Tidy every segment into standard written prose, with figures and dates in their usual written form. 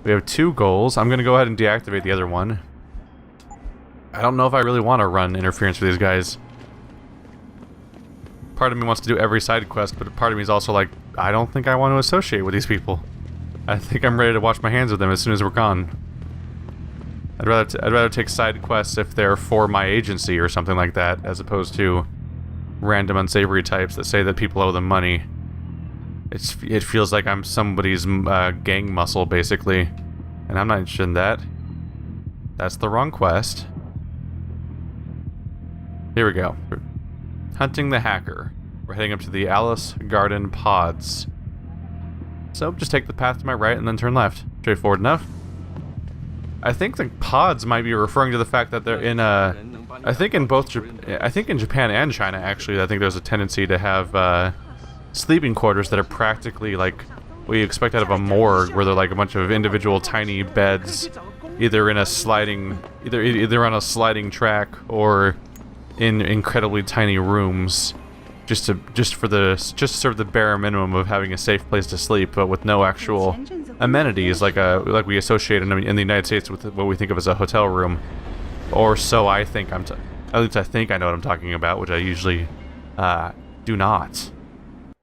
We have 2 goals. I'm gonna go ahead and deactivate the other one. I don't know if I really want to run interference for these guys. Part of me wants to do every side quest, but part of me is also like, I don't think I want to associate with these people. I think I'm ready to wash my hands of them as soon as we're gone. I'd rather take side quests if they're for my agency or something like that, as opposed to random unsavory types that say that people owe them money. It feels like I'm somebody's gang muscle, basically, and I'm not interested in that. That's the wrong quest. Here we go. Hunting the hacker. We're heading up to the Alice Garden Pods. So just take the path to my right and then turn left. Straightforward enough. I think the pods might be referring to the fact that they're in I think in Japan and China, actually, I think there's a tendency to have sleeping quarters that are practically like what you expect out of a morgue, where they're like a bunch of individual tiny beds, either in a sliding, either on a sliding track or in incredibly tiny rooms, just to serve the bare minimum of having a safe place to sleep, but with no actual amenities like we associate in the United States with what we think of as a hotel room, or so I think at least I think I know what I'm talking about, which I usually do not.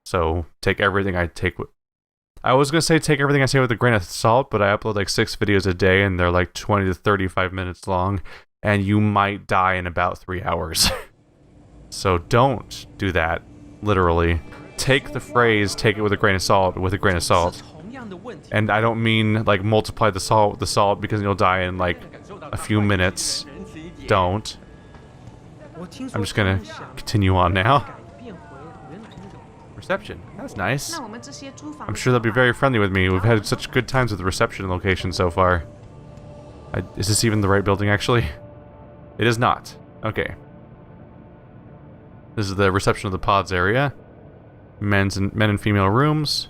So take everything I take with. I was gonna say take everything I say with a grain of salt, but I upload like 6 videos a day, and they're like 20 to 35 minutes long, and you might die in about 3 hours. So don't do that, literally. Take the phrase, take it with a grain of salt, And I don't mean, like, multiply the salt with the salt because you'll die in, like, a few minutes. Don't. I'm just gonna continue on now. Reception. That's nice. I'm sure they'll be very friendly with me. We've had such good times with the reception location so far. Is this even the right building, actually? It is not. Okay. This is the reception of the pods area. Men and female rooms.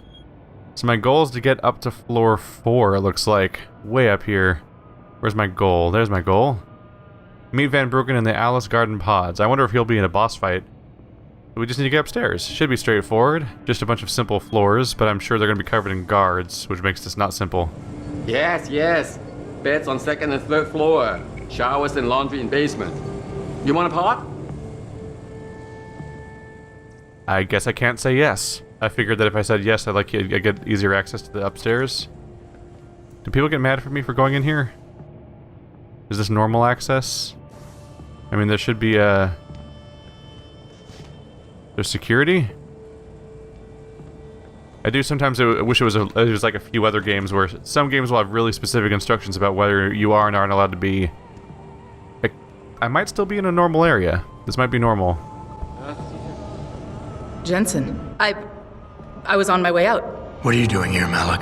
So my goal is to get up to floor 4, it looks like. Way up here. Where's my goal? There's my goal. Meet Van Bruggen in the Alice Garden Pods. I wonder if he'll be in a boss fight. We just need to get upstairs. Should be straightforward. Just a bunch of simple floors, but I'm sure they're going to be covered in guards, which makes this not simple. Yes, yes. Beds on 2nd and 3rd floor. Showers and laundry in basement. You want a pot? I guess I can't say yes. I figured that if I said yes, I'd get easier access to the upstairs. Do people get mad at me for going in here? Is this normal access? I mean, there should be there's security? I do sometimes wish it was like a few other games where some games will have really specific instructions about whether you are and aren't allowed to be. I might still be in a normal area. This might be normal. Jensen, I was on my out. What are you doing here, Malik?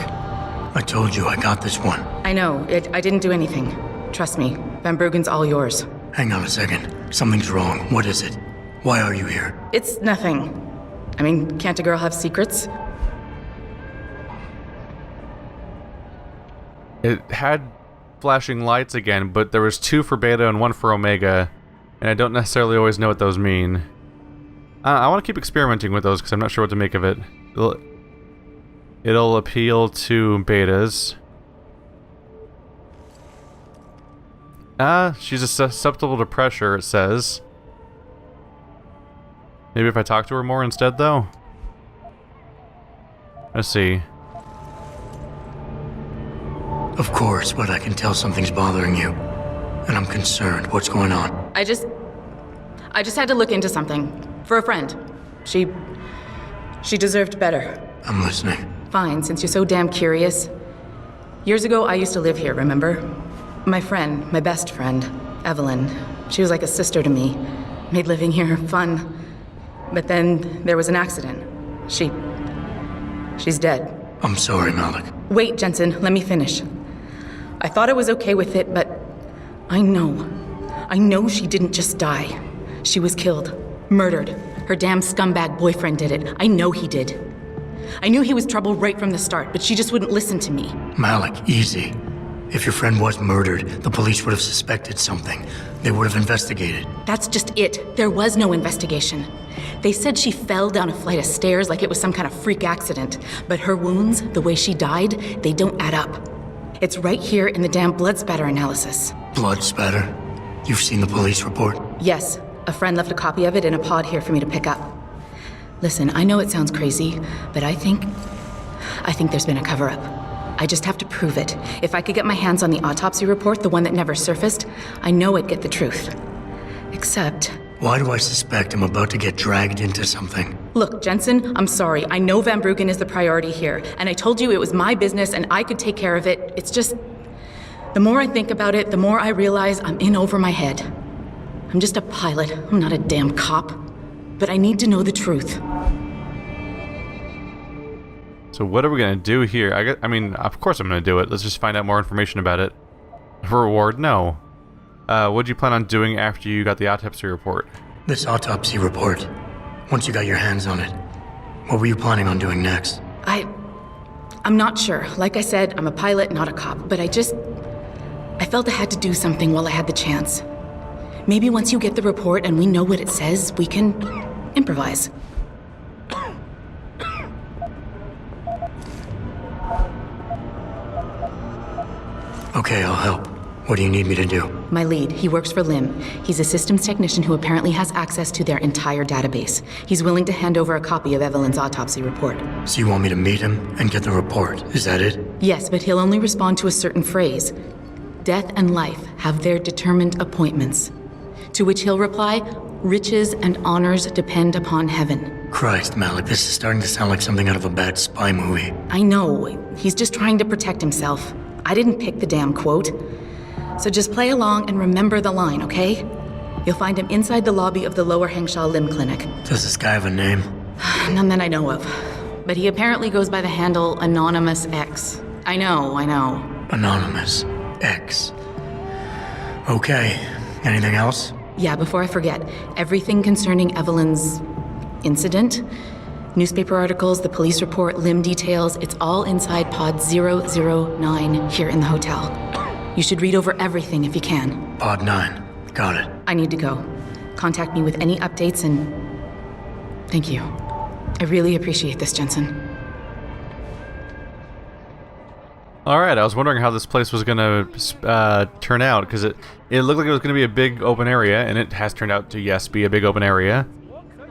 I told you I got this one. I know. I didn't do anything. Trust me. Van Bruggen's all yours. Hang on a second. Something's wrong. What is it? Why are you here? It's nothing. I mean, can't a girl have secrets? It had flashing lights again, but there was 2 for Beta and 1 for Omega, and I don't necessarily always know what those mean. I want to keep experimenting with those because I'm not sure what to make of it. It'll appeal to betas. She's susceptible to pressure, it says. Maybe if I talk to her more instead, though? Let's see. Of course, but I can tell something's bothering you. And I'm concerned. What's going on? I just had to look into something. For a friend. She deserved better. I'm listening. Fine, since you're so damn curious. Years ago, I used to live here, remember? My friend, my best friend, Evelyn. She was like a sister to me. Made living here fun. But then there was an accident. She's dead. I'm sorry, Malik. Wait, Jensen, let me finish. I thought I was okay with it, but I know she didn't just die. She was killed. Murdered. Her damn scumbag boyfriend did it. I know he did. I knew he was trouble right from the start, but she just wouldn't listen to me. Malik, easy. If your friend was murdered, the police would have suspected something. They would have investigated. That's just it. There was no investigation. They said she fell down a flight of stairs like it was some kind of freak accident. But her wounds, the way she died, they don't add up. It's right here in the damn blood spatter analysis. Blood spatter? You've seen the police report? Yes, a friend left a copy of it in a pod here for me to pick up. Listen, I know it sounds crazy, but I think there's been a cover-up. I just have to prove it. If I could get my hands on the autopsy report, the one that never surfaced, I know I'd get the truth. Except... Why do I suspect I'm about to get dragged into something? Look, Jensen, I'm sorry. I know Van Bruggen is the priority here, and I told you it was my business and I could take care of it. It's just... The more I think about it, the more I realize I'm in over my head. I'm just a pilot. I'm not a damn cop. But I need to know the truth. So what are we gonna do here? I mean, of course I'm gonna do it. Let's just find out more information about it. Reward? No. What did you plan on doing after you got the autopsy report? This autopsy report. Once you got your hands on it, what were you planning on doing next? I'm not sure. Like I said, I'm a pilot, not a cop. But I felt I had to do something while I had the chance. Maybe once you get the report and we know what it says, we can improvise. Okay, I'll help. What do you need me to do? My lead, he works for LIM. He's a systems technician who apparently has access to their entire database. He's willing to hand over a copy of Evelyn's autopsy report. So you want me to meet him and get the report, is that it? Yes, but he'll only respond to a certain phrase. Death and life have their determined appointments. To which he'll reply, riches and honors depend upon heaven. Christ, Malik, this is starting to sound like something out of a bad spy movie. I know. He's just trying to protect himself. I didn't pick the damn quote. So just play along and remember the line, okay? You'll find him inside the lobby of the Lower Hengshaw Limb Clinic. Does this guy have a name? None that I know of. But he apparently goes by the handle Anonymous X. I know. Anonymous X. Okay. Anything else? Yeah, before I forget, everything concerning Evelyn's incident, newspaper articles, the police report, limb details, it's all inside pod 009 here in the hotel. You should read over everything if you can. Pod 9. Got it. I need to go. Contact me with any updates and... Thank you. I really appreciate this, Jensen. Alright, I was wondering how this place was gonna turn out, because it looked like it was gonna be a big open area, and it has turned out to, yes, be a big open area.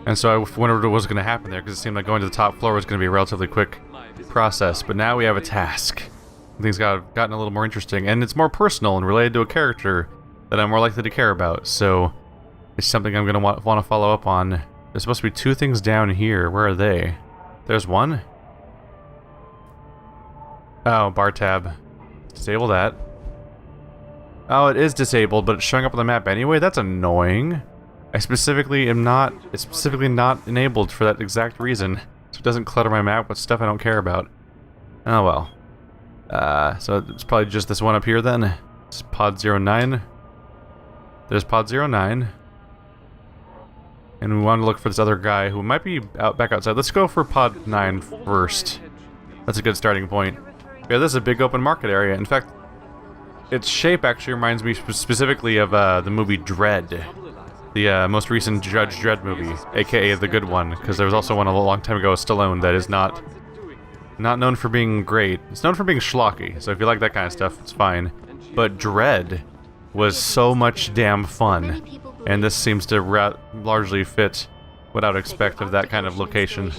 And so I wondered what was gonna happen there, because it seemed like going to the top floor was gonna be a relatively quick process. But now we have a task. Things gotten a little more interesting, and it's more personal and related to a character that I'm more likely to care about, so it's something I'm gonna want to follow up on. There's supposed to be two things down here. Where are they? There's one. Oh, bar tab. Disable that. Oh, it is disabled, but it's showing up on the map anyway? That's annoying. It's specifically not enabled for that exact reason. So it doesn't clutter my map with stuff I don't care about. Oh well. So it's probably just this one up here then. It's pod 09. There's pod 09. And we want to look for this other guy who might be back outside. Let's go for pod 9 first. That's a good starting point. Yeah, this is a big open market area. In fact, its shape actually reminds me specifically of the movie Dredd. The most recent Judge Dredd movie, aka the good one, because there was also one a long time ago with Stallone that is not known for being great. It's known for being schlocky, so if you like that kind of stuff, it's fine. But Dredd was so much damn fun, and this seems to largely fit what I would expect of that kind of location.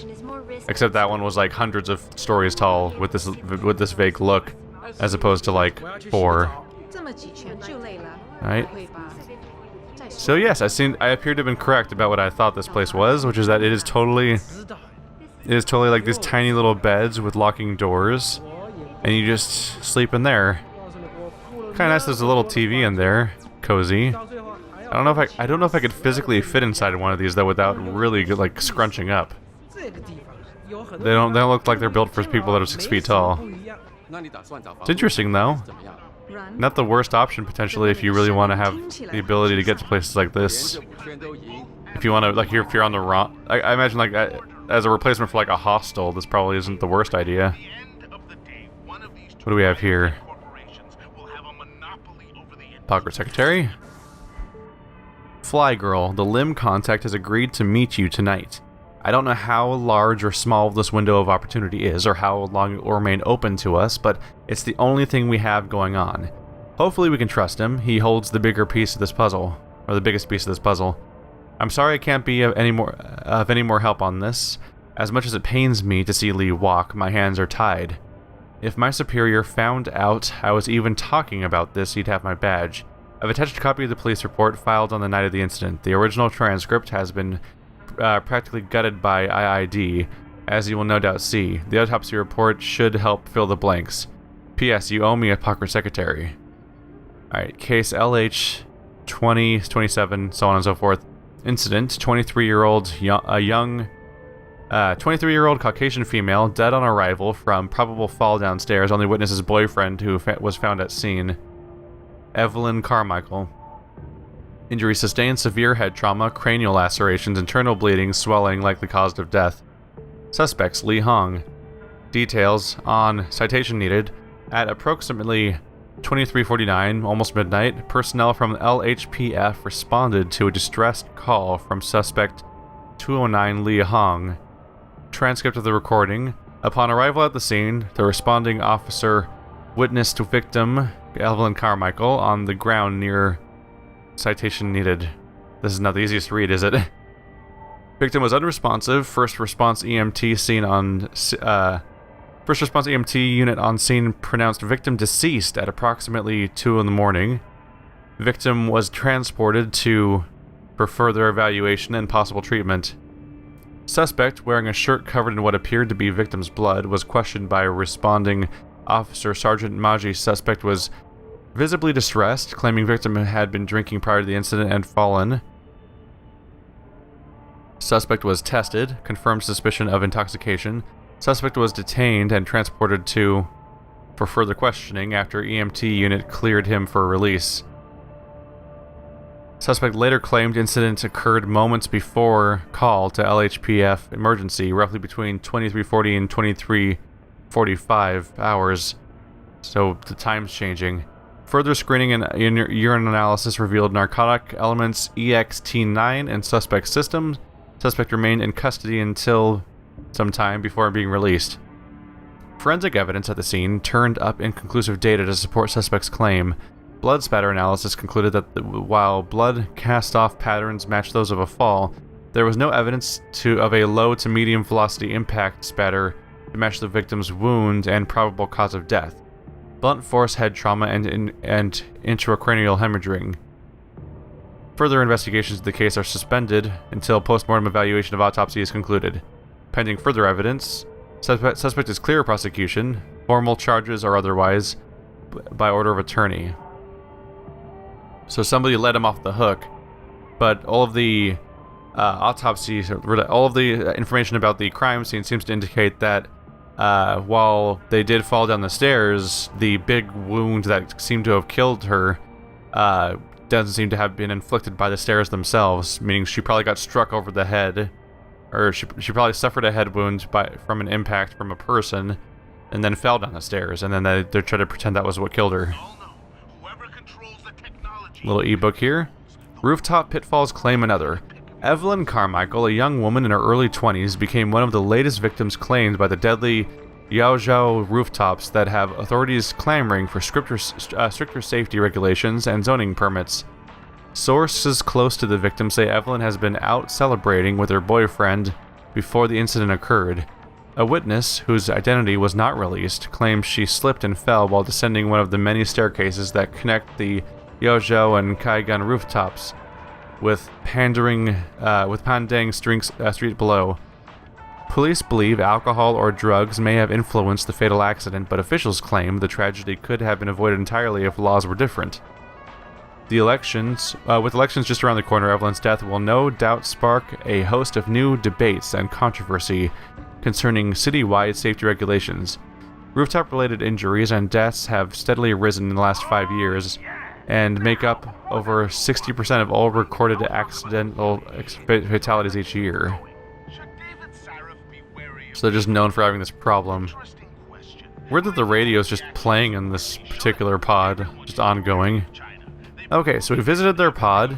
Except that one was like hundreds of stories tall with this vague look, as opposed to like 4. Right? So yes, I appear to have been correct about what I thought this place was, which is that it is totally like these tiny little beds with locking doors, and you just sleep in there. Kind of nice. There's a little TV in there, cozy. I don't know if I could physically fit inside one of these though without really like scrunching up. They don't look like they're built for people that are 6 feet tall. It's interesting though. Not the worst option potentially if you really want to have the ability to get to places like this. If you want to, like, if you're on the wrong, I imagine like as a replacement for like a hostel, this probably isn't the worst idea. What do we have here? Pocket secretary. Fly girl, the limb contact has agreed to meet you tonight. I don't know how large or small this window of opportunity is, or how long it will remain open to us, but it's the only thing we have going on. Hopefully we can trust him. He holds the bigger piece of this puzzle, or the biggest piece of this puzzle. I'm sorry I can't be of any more help on this. As much as it pains me to see Lee walk, my hands are tied. If my superior found out I was even talking about this, he'd have my badge. I've attached a copy of the police report filed on the night of the incident. The original transcript has been practically gutted by IID, as you will no doubt see. The autopsy report should help fill the blanks. P.S. You owe me a pocket secretary. Alright, case LH 2027, so on and so forth. Incident, 23-year-old Caucasian female, dead on arrival from probable fall downstairs. Only witness's boyfriend who was found at scene. Evelyn Carmichael. Injury sustained, severe head trauma, cranial lacerations, internal bleeding, swelling likely cause of death. Suspects, Lee Hong. Details on citation needed. At approximately 23:49, almost midnight, personnel from LHPF responded to a distressed call from suspect 209 Lee Hong. Transcript of the recording. Upon arrival at the scene, the responding officer witnessed victim Evelyn Carmichael on the ground near citation needed. This is not the easiest to read, is it? Victim was unresponsive. First response EMT unit on scene pronounced victim deceased at approximately 2 in the morning. Victim was transported for further evaluation and possible treatment. Suspect, wearing a shirt covered in what appeared to be victim's blood, was questioned by responding officer Sergeant Maji. Suspect was visibly distressed, claiming victim had been drinking prior to the incident and fallen. Suspect was tested, confirmed suspicion of intoxication. Suspect was detained and transported for further questioning after EMT unit cleared him for release. Suspect later claimed incident occurred moments before call to LHPF emergency, roughly between 23:40 and 23:45 hours. So the time's changing. Further screening and urine analysis revealed narcotic elements EXT9 in suspect's system. Suspect remained in custody until some time before being released. Forensic evidence at the scene turned up inconclusive data to support suspect's claim. Blood spatter analysis concluded that while blood cast-off patterns matched those of a fall, there was no evidence of a low to medium velocity impact spatter to match the victim's wound and probable cause of death. Blunt force head trauma and intracranial hemorrhaging. Further investigations of the case are suspended until post-mortem evaluation of autopsy is concluded. Pending further evidence, suspect is clear of prosecution, formal charges or otherwise, by order of attorney. So somebody let him off the hook, but all of the autopsy, all of the information about the crime scene seems to indicate that while they did fall down the stairs, the big wound that seemed to have killed her doesn't seem to have been inflicted by the stairs themselves, meaning she probably got struck over the head, or she probably suffered a head wound from an impact from a person, and then fell down the stairs, and then they tried to pretend that was what killed her. Little ebook here. Rooftop pitfalls claim another. Evelyn Carmichael, a young woman in her early 20s, became one of the latest victims claimed by the deadly Yaozhou rooftops that have authorities clamoring for stricter safety regulations and zoning permits. Sources close to the victim say Evelyn has been out celebrating with her boyfriend before the incident occurred. A witness, whose identity was not released, claims she slipped and fell while descending one of the many staircases that connect the Yaozhou and Kaigan rooftops, with Pandang street below. Police believe alcohol or drugs may have influenced the fatal accident, but officials claim the tragedy could have been avoided entirely if laws were different. With elections just around the corner, Evelyn's death will no doubt spark a host of new debates and controversy concerning citywide safety regulations. Rooftop-related injuries and deaths have steadily risen in the last 5 years, and make up over 60% of all recorded accidental fatalities each year. So they're just known for having this problem. Weird that the radio is just playing in this particular pod, just ongoing. Okay, so we visited their pod,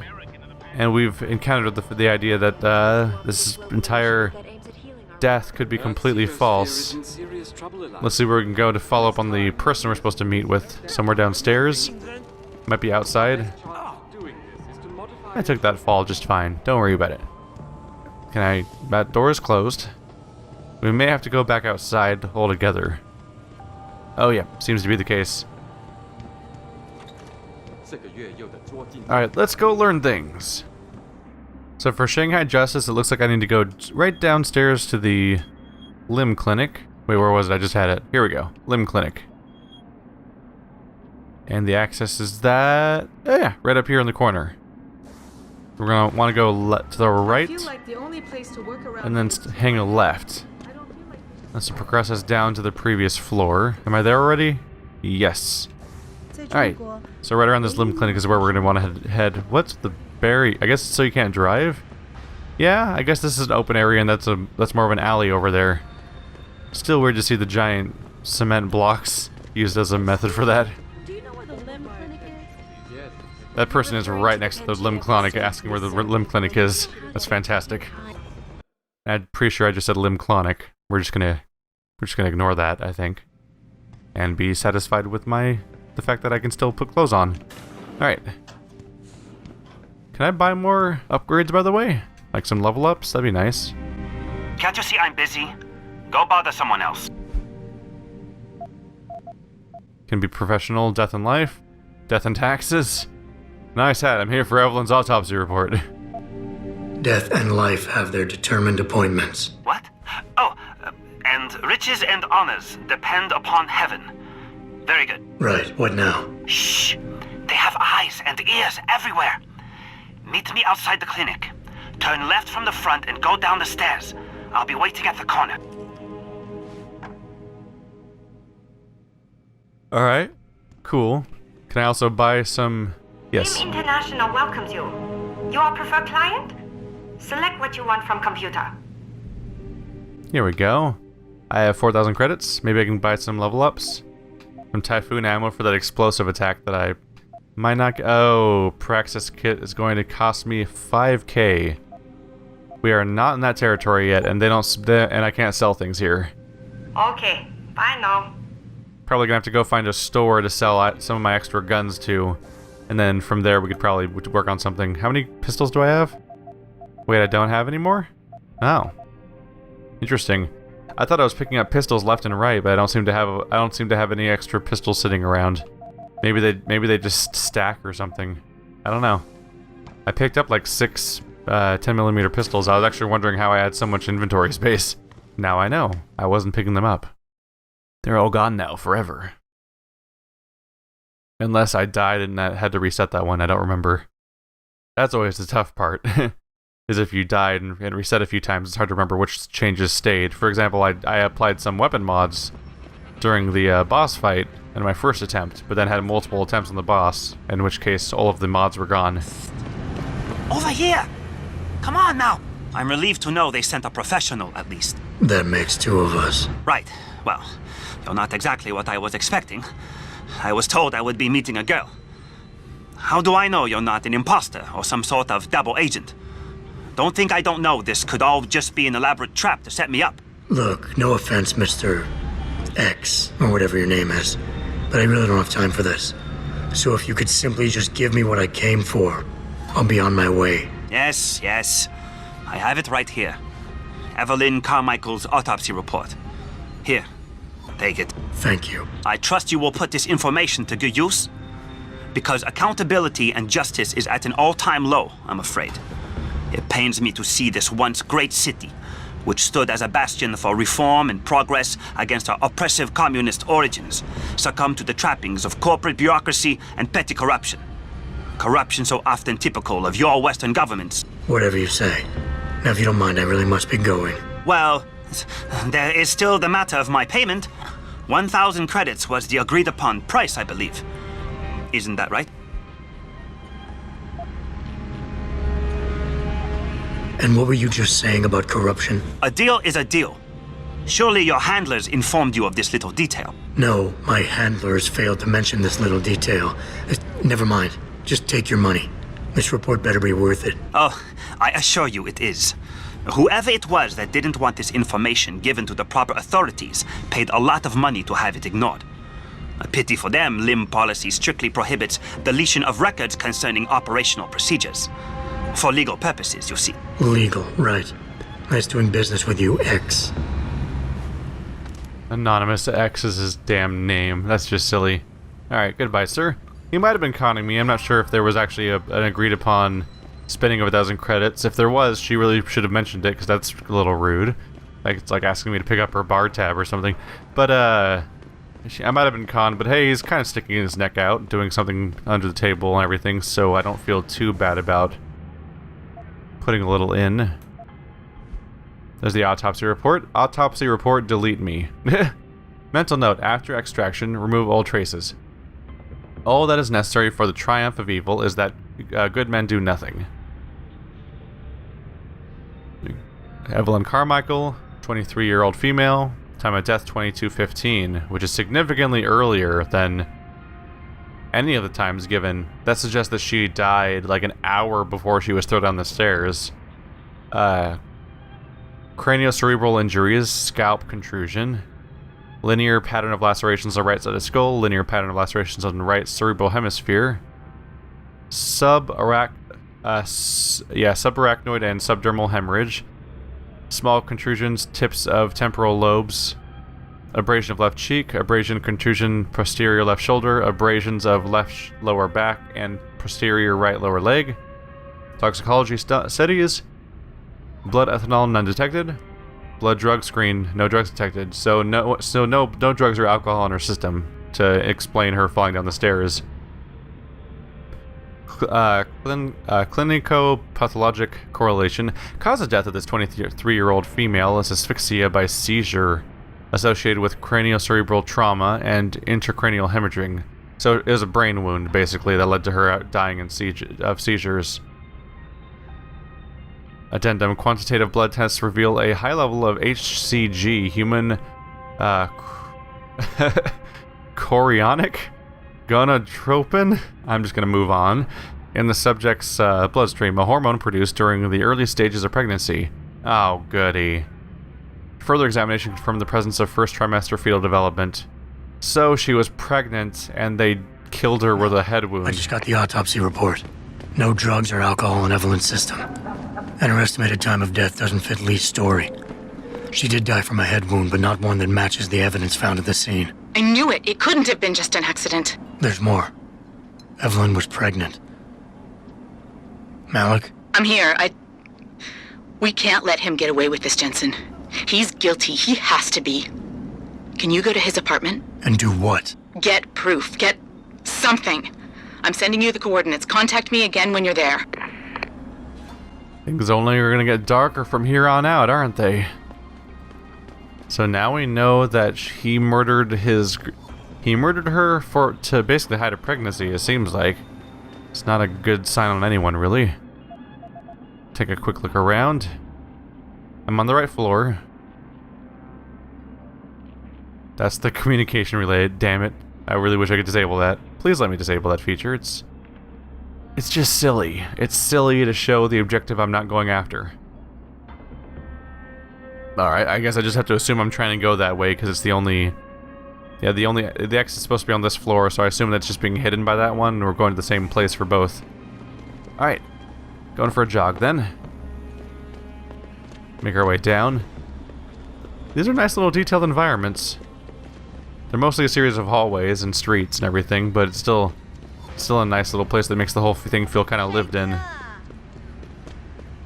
and we've encountered the idea that this entire death could be completely false. Let's see where we can go to follow up on the person we're supposed to meet with. Somewhere downstairs. Might be outside. I took that fall just fine. Don't worry about it. That door is closed. We may have to go back outside altogether. Oh yeah, seems to be the case. Alright, let's go learn things. So for Shanghai Justice, it looks like I need to go right downstairs to the limb clinic. Wait, where was it? I just had it. Here we go. Limb clinic. And the access is that... Oh yeah, right up here in the corner. We're going to want to go to the right. And then hang a left. Let's progress us down to the previous floor. Am I there already? Yes. Alright. So right around this limb clinic is where we're going to want to head. What's the berry? I guess so you can't drive? Yeah, I guess this is an open area and that's more of an alley over there. Still weird to see the giant cement blocks used as a method for that. Do you know where the limb clinic is? That person is right next to the limb clinic asking where the limb clinic is. That's fantastic. I'm pretty sure I just said limb clinic. We're just gonna ignore that, I think, and be satisfied with the fact that I can still put clothes on. All right. Can I buy more upgrades, by the way? Like some level ups? That'd be nice. Can't you see I'm busy? Go bother someone else. Can be professional. Death and life. Death and taxes. Nice hat. I'm here for Evelyn's autopsy report. Death and life have their determined appointments. What? Oh, and riches and honors depend upon heaven. Very good. Right, what now? Shh! They have eyes and ears everywhere. Meet me outside the clinic. Turn left from the front and go down the stairs. I'll be waiting at the corner. Alright. Cool. Can I also buy some... Yes. Beam International welcomes you. You are preferred client? Select what you want from computer. Here we go. I have 4,000 credits. Maybe I can buy some level ups. Some Typhoon ammo for that explosive attack that I might not... Oh, Praxis kit is going to cost me 5k. We are not in that territory yet, and and I can't sell things here. Okay, bye now. Probably gonna have to go find a store to sell some of my extra guns to, and then from there we could probably work on something. How many pistols do I have? Wait, I don't have any more? Oh. Interesting. I thought I was picking up pistols left and right, but I don't seem to have any extra pistols sitting around. Maybe they just stack or something. I don't know. I picked up like 6 10mm pistols. I was actually wondering how I had so much inventory space. Now I know. I wasn't picking them up. They're all gone now, forever. Unless I died and I had to reset that one, I don't remember. That's always the tough part. Is if you died and reset a few times, it's hard to remember which changes stayed. For example, I applied some weapon mods during the boss fight in my first attempt, but then had multiple attempts on the boss, in which case all of the mods were gone. Over here! Come on now! I'm relieved to know they sent a professional, at least. That makes 2 of us. Right. Well, you're not exactly what I was expecting. I was told I would be meeting a girl. How do I know you're not an imposter or some sort of double agent? Don't think I don't know this could all just be an elaborate trap to set me up. Look, no offense, Mr. X, or whatever your name is, but I really don't have time for this. So if you could simply just give me what I came for, I'll be on my way. Yes, yes. I have it right here. Evelyn Carmichael's autopsy report. Here, take it. Thank you. I trust you will put this information to good use, because accountability and justice is at an all-time low, I'm afraid. It pains me to see this once great city, which stood as a bastion for reform and progress against our oppressive communist origins, succumb to the trappings of corporate bureaucracy and petty corruption. Corruption so often typical of your Western governments. Whatever you say. Now, if you don't mind, I really must be going. Well, there is still the matter of my payment. 1,000 credits was the agreed-upon price, I believe. Isn't that right? And what were you just saying about corruption? A deal is a deal. Surely your handlers informed you of this little detail. No, my handlers failed to mention this little detail. Never mind. Just take your money. This report better be worth it. Oh, I assure you it is. Whoever it was that didn't want this information given to the proper authorities paid a lot of money to have it ignored. A pity for them, LIM policy strictly prohibits deletion of records concerning operational procedures. For legal purposes, you see. Legal, right. Nice doing business with you, X. Anonymous X is his damn name. That's just silly. Alright, goodbye, sir. He might have been conning me. I'm not sure if there was actually an agreed upon spending of 1,000 credits. If there was, she really should have mentioned it, because that's a little rude. Like, it's like asking me to pick up her bar tab or something. But, I might have been conned, but hey, he's kind of sticking his neck out, doing something under the table and everything, so I don't feel too bad about putting a little in. There's the autopsy report. Autopsy report, delete me. Mental note, after extraction, remove all traces. All that is necessary for the triumph of evil is that good men do nothing. Evelyn Carmichael, 23-year-old female, time of death 22:15, which is significantly earlier than any of the times given. That suggests that she died like an hour before she was thrown down the stairs. Craniocerebral injuries, scalp contusion, linear pattern of lacerations on the right side of the skull, linear pattern of lacerations on the right cerebral hemisphere, subarachnoid and subdermal hemorrhage, small contusions, tips of temporal lobes, abrasion of left cheek, abrasion contusion posterior left shoulder, abrasions of left lower back and posterior right lower leg. Toxicology studies, blood ethanol none detected, blood drug screen no drugs detected. So no drugs or alcohol in her system to explain her falling down the stairs. Clinico-pathologic correlation. Cause of death of this 23-year-old female is asphyxia by seizure associated with craniocerebral trauma and intracranial hemorrhaging. So it was a brain wound, basically, that led to her dying of seizures. Addendum. Quantitative blood tests reveal a high level of HCG, human chorionic gonadotropin. I'm just going to move on. In the subject's bloodstream, a hormone produced during the early stages of pregnancy. Oh, goody. Further examination confirmed the presence of first trimester fetal development. So she was pregnant, and they killed her with a head wound. I just got the autopsy report. No drugs or alcohol in Evelyn's system. And her estimated time of death doesn't fit Lee's story. She did die from a head wound, but not one that matches the evidence found at the scene. I knew it. It couldn't have been just an accident. There's more. Evelyn was pregnant. Malik? I'm here. We can't let him get away with this, Jensen. He's guilty. He has to be. Can you go to his apartment? And do what? Get proof. Get something. I'm sending you the coordinates. Contact me again when you're there. Things only are going to get darker from here on out, aren't they? So now we know that he murdered her to basically hide a pregnancy, it seems like. It's not a good sign on anyone, really. Take a quick look around. I'm on the right floor. That's the communication relay, damn it. I really wish I could disable that. Please let me disable that feature. It's just silly. It's silly to show the objective I'm not going after. Alright, I guess I just have to assume I'm trying to go that way because it's the only... Yeah, the X is supposed to be on this floor, so I assume that's just being hidden by that one, and we're going to the same place for both. Alright, going for a jog then. Make our way down. These are nice little detailed environments. They're mostly a series of hallways and streets and everything, but it's still a nice little place that makes the whole thing feel kind of lived in.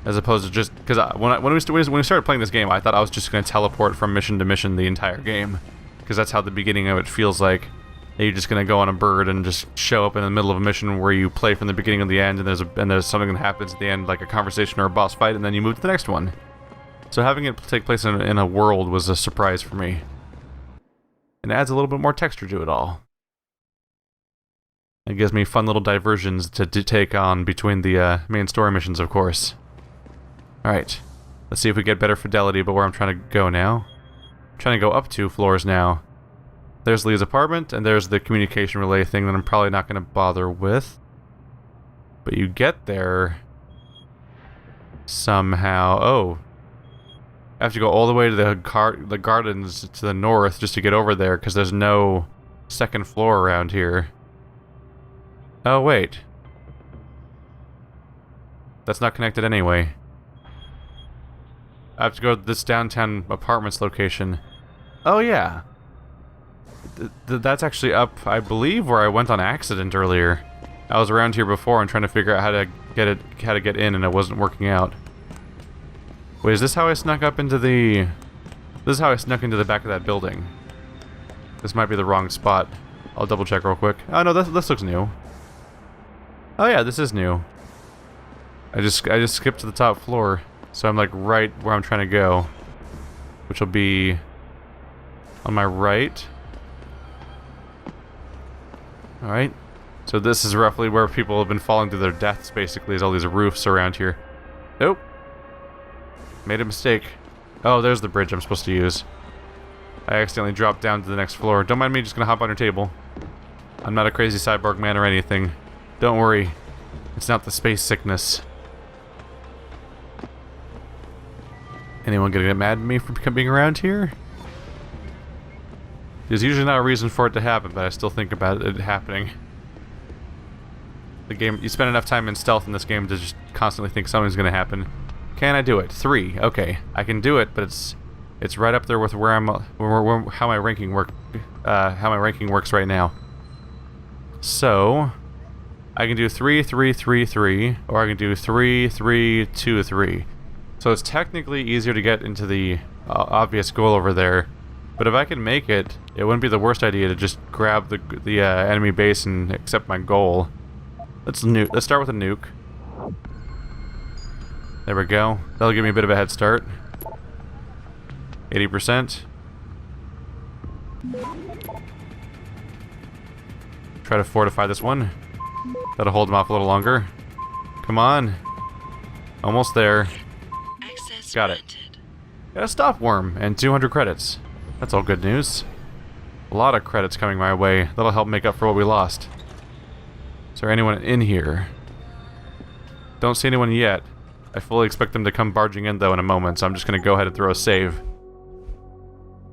As opposed to just... Because when we started playing this game, I thought I was just going to teleport from mission to mission the entire game. Because that's how the beginning of it feels like. You're just going to go on a bird and just show up in the middle of a mission where you play from the beginning to the end, and there's something that happens at the end, like a conversation or a boss fight, and then you move to the next one. So having it take place in a world was a surprise for me. It adds a little bit more texture to it all. It gives me fun little diversions to take on between the main story missions, of course. Alright, let's see if we get better fidelity about where I'm trying to go now. I'm trying to go up 2 floors now. There's Lee's apartment, and there's the communication relay thing that I'm probably not going to bother with. But you get there somehow. Oh, I have to go all the way to the gardens to the north just to get over there because there's no second floor around here. Oh, wait. That's not connected anyway. I have to go to this downtown apartments location. Oh, yeah. That's actually up, I believe, where I went on accident earlier. I was around here before and trying to figure out how to get in, and it wasn't working out. Wait, is this how I snuck up into the... This is how I snuck into the back of that building. This might be the wrong spot. I'll double check real quick. Oh no, this looks new. Oh yeah, this is new. I just skipped to the top floor, so I'm like right where I'm trying to go, which will be on my right. All right. So this is roughly where people have been falling to their deaths. Basically, is all these roofs around here. Nope. Made a mistake. Oh, there's the bridge I'm supposed to use. I accidentally dropped down to the next floor. Don't mind me, just gonna hop on your table. I'm not a crazy cyborg man or anything. Don't worry. It's not the space sickness. Anyone gonna get mad at me for being around here? There's usually not a reason for it to happen, but I still think about it happening. The game, you spend enough time in stealth in this game to just constantly think something's gonna happen. Can I do it? 3. Okay, I can do it, but it's right up there with where I'm, how my ranking works right now. So I can do 3, 3, 3, 3, or I can do 3, 3, 2, 3. So it's technically easier to get into the obvious goal over there. But if I can make it, it wouldn't be the worst idea to just grab the enemy base and accept my goal. Let's start with a nuke. There we go. That'll give me a bit of a head start. 80%. Try to fortify this one. That'll hold them off a little longer. Come on. Almost there. Got it. Got a stop worm and 200 credits. That's all good news. A lot of credits coming my way. That'll help make up for what we lost. Is there anyone in here? Don't see anyone yet. I fully expect them to come barging in though in a moment, so I'm just gonna go ahead and throw a save.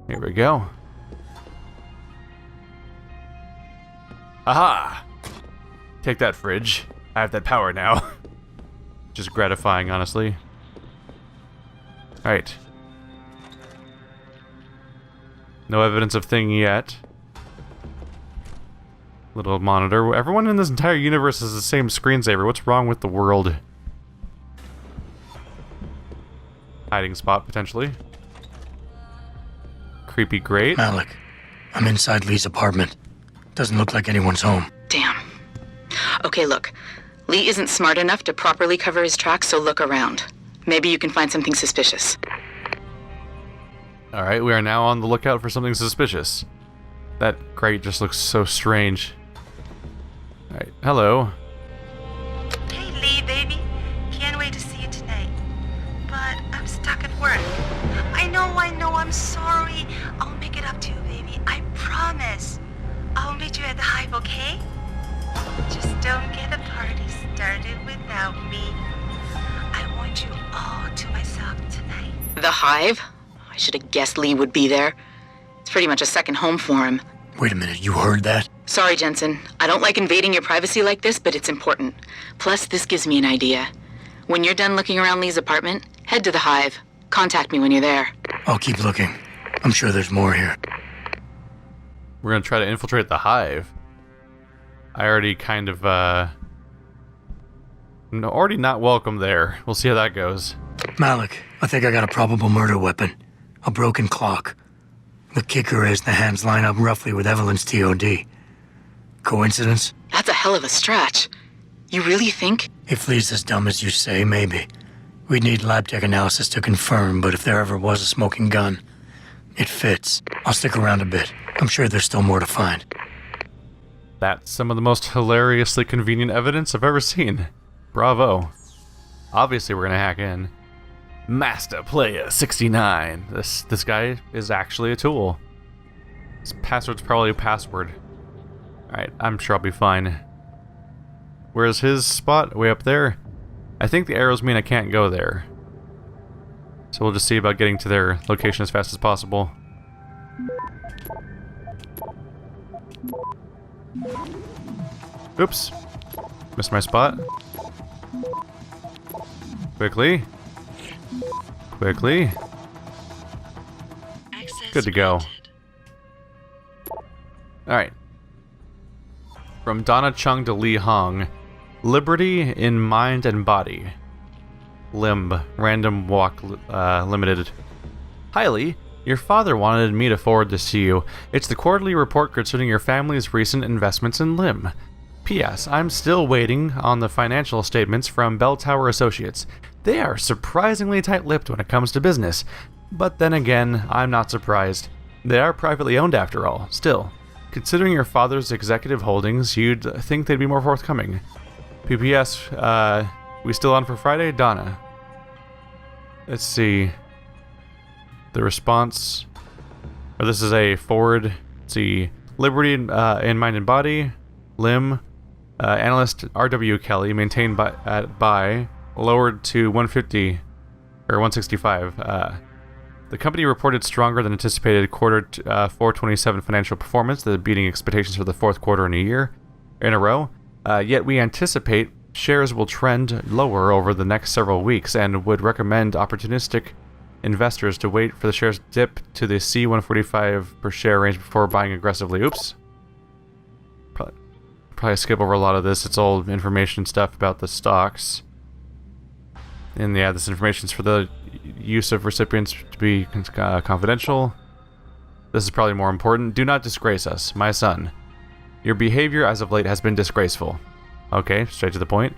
Here we go. Aha! Take that, fridge. I have that power now. Just gratifying, honestly. Alright. No evidence of thing yet. Little monitor. Everyone in this entire universe is the same screensaver. What's wrong with the world? Hiding spot, potentially. Creepy grate. Malik, I'm inside Lee's apartment. Doesn't look like anyone's home. Damn. Okay, look. Lee isn't smart enough to properly cover his tracks, so look around. Maybe you can find something suspicious. Alright, we are now on the lookout for something suspicious. That grate just looks so strange. Alright, hello. Hey, Lee, baby. Can't wait to see you tonight. But I'm stuck at work. I know, I'm sorry. I'll make it up to you, baby. I promise. I'll meet you at the Hive, okay? Just don't get the party started without me. I want you all to myself tonight. The Hive? I should have guessed Lee would be there. It's pretty much a second home for him. Wait a minute, you heard that? Sorry, Jensen. I don't like invading your privacy like this, but it's important. Plus, this gives me an idea. When you're done looking around Lee's apartment, head to the Hive. Contact me when you're there. I'll keep looking. I'm sure there's more here. We're gonna try to infiltrate the Hive. I already kind of, no, already not welcome there. We'll see how that goes. Malik, I think I got a probable murder weapon. A broken clock. The kicker is the hands line up roughly with Evelyn's TOD. Coincidence? That's a hell of a stretch. You really think? If Lee's as dumb as you say, maybe. We'd need lab tech analysis to confirm, but if there ever was a smoking gun, it fits. I'll stick around a bit. I'm sure there's still more to find. That's some of the most hilariously convenient evidence I've ever seen. Bravo. Obviously we're gonna hack in. Master Player 69. This guy is actually a tool. His password's probably a password. Alright, I'm sure I'll be fine. Where's his spot? Way up there? I think the arrows mean I can't go there. So we'll just see about getting to their location as fast as possible. Oops. Missed my spot. Quickly. Quickly. Good to go. Alright. From Donna Chung to Lee Hong. Liberty in mind and body. Limb. Random walk limited. Hi Lee. Your father wanted me to forward this to you. It's the quarterly report concerning your family's recent investments in Lim. P.S. I'm still waiting on the financial statements from Bell Tower Associates. They are surprisingly tight-lipped when it comes to business. But then again, I'm not surprised. They are privately owned after all. Still, considering your father's executive holdings, you'd think they'd be more forthcoming. P.P.S. We still on for Friday? Donna. Let's see. The response... Or this is a forward. Let's see. Liberty in mind and body. Lim. Analyst R.W. Kelly. Maintained by lowered to 150 or 165. The company reported stronger than anticipated quarter 427 financial performance, beating expectations for the fourth quarter in a row. Yet we anticipate shares will trend lower over the next several weeks and would recommend opportunistic investors to wait for the shares dip to the C145 per share range before buying aggressively. Oops. Probably skip over a lot of this. It's all information stuff about the stocks. And yeah, this information is for the use of recipients to be confidential. This is probably more important. Do not disgrace us, my son. Your behavior as of late has been disgraceful. Okay, straight to the point.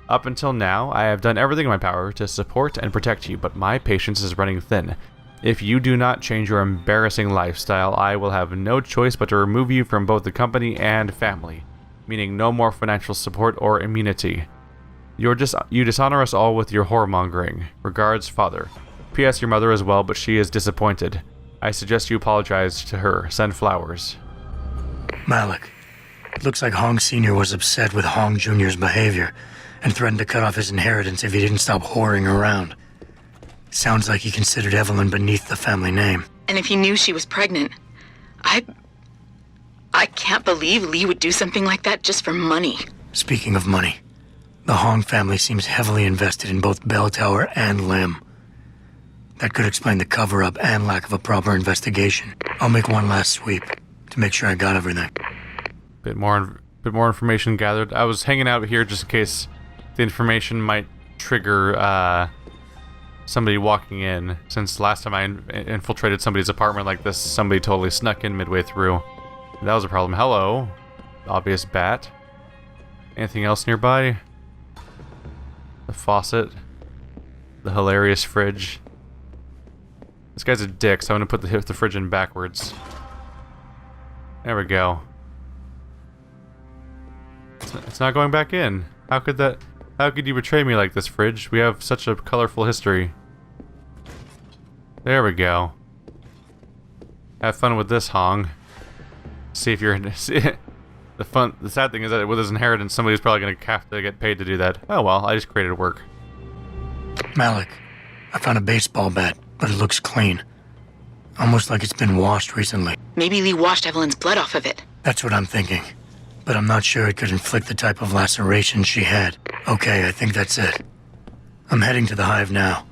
Up until now, I have done everything in my power to support and protect you, but my patience is running thin. If you do not change your embarrassing lifestyle, I will have no choice but to remove you from both the company and family, meaning no more financial support or immunity. You dishonor us all with your whoremongering. Regards, Father. P.S. Your mother as well, but she is disappointed. I suggest you apologize to her. Send flowers. Malik. It looks like Hong Sr. was upset with Hong Jr.'s behavior and threatened to cut off his inheritance if he didn't stop whoring around. Sounds like he considered Evelyn beneath the family name. And if he knew she was pregnant, I can't believe Lee would do something like that just for money. Speaking of money, the Hong family seems heavily invested in both Bell Tower and Lim. That could explain the cover-up and lack of a proper investigation. I'll make one last sweep to make sure I got everything. Bit more information gathered. I was hanging out here just in case the information might trigger somebody walking in. Since last time I infiltrated somebody's apartment like this, somebody totally snuck in midway through. That was a problem. Hello. Obvious bat. Anything else nearby? The faucet. The hilarious fridge. This guy's a dick, so I'm gonna put the fridge in backwards. There we go. It's not going back in. How could you betray me like this, fridge? We have such a colorful history. There we go. Have fun with this, Hong. See if you're... The sad thing is that with his inheritance, somebody's probably going to have to get paid to do that. Oh well, I just created work. Malik, I found a baseball bat, but it looks clean. Almost like it's been washed recently. Maybe Lee washed Evelyn's blood off of it. That's what I'm thinking. But I'm not sure it could inflict the type of laceration she had. Okay, I think that's it. I'm heading to the hive now.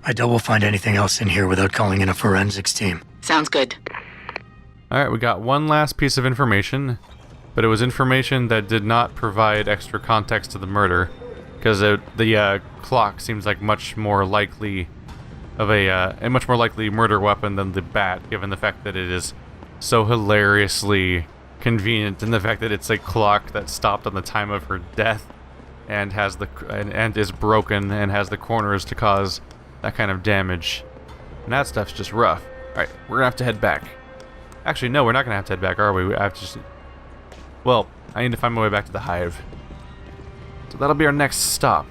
I doubt we'll find anything else in here without calling in a forensics team. Sounds good. Alright, we got one last piece of information, but it was information that did not provide extra context to the murder, because the clock seems like much more likely of a much more likely murder weapon than the bat, given the fact that it is so hilariously convenient in the fact that it's a clock that stopped on the time of her death and has and is broken and has the corners to cause that kind of damage. And that stuff's just rough. Alright, we're gonna have to head back. Actually, no, we're not gonna have to head back, are we? I have to just... Well, I need to find my way back to the hive. So that'll be our next stop.